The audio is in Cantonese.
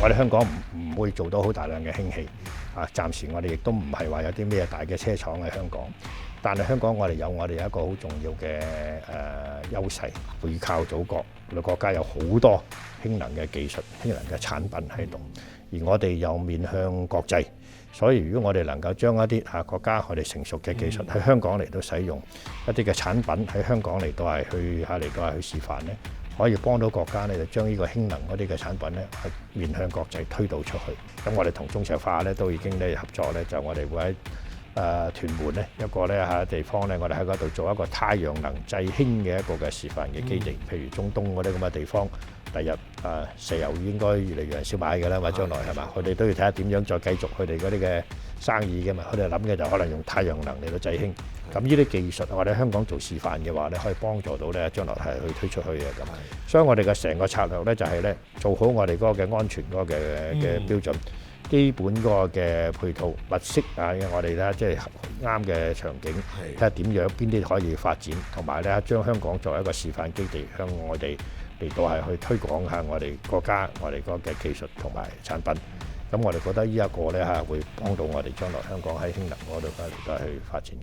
我哋香港唔會做到好大量嘅氫氣暫時我哋亦都唔係話有啲咩大嘅車廠喺香港，但係香港我哋有一個好重要嘅優勢，背靠祖國，我哋國家有好多氫能嘅技術、氫能嘅產品喺度，而我哋又面向國際，所以如果我哋能夠將一啲國家我哋成熟嘅技術喺香港嚟到使用，一啲嘅產品喺香港嚟到係去示範咧，可以幫到國家咧，就將呢個氫能嗰啲嘅產品咧，係面向國際推導出去。咁我哋同中石化咧都已經咧合作咧，就我哋會喺屯門咧一個咧地方咧，我哋喺嗰度做一個太陽能製氫嘅一個嘅示範嘅基地。譬如中東嗰啲咁嘅地方，第日石油應該越嚟越少買㗎啦，或者將來係嘛？佢哋都要睇下點樣再繼續佢哋嗰啲嘅生意㗎嘛。佢哋諗嘅就可能用太陽能嚟到製氫。咁呢啲技術我哋香港做示範嘅話咧，可以幫助到咧將來係去推出去嘅咁。所以我哋嘅成個策略咧就係咧做好我哋嗰個嘅安全嗰個嘅標準，基本嗰個嘅配套物色我哋咧即係啱嘅場景，睇下點樣邊啲可以發展，同埋咧將香港作為一個示範基地，向我哋嚟到係去推廣下我哋國家我哋嗰個嘅技術同埋產品。咁我哋覺得呢一個咧會幫到我哋將來香港喺氫能嗰度嚟到去發展。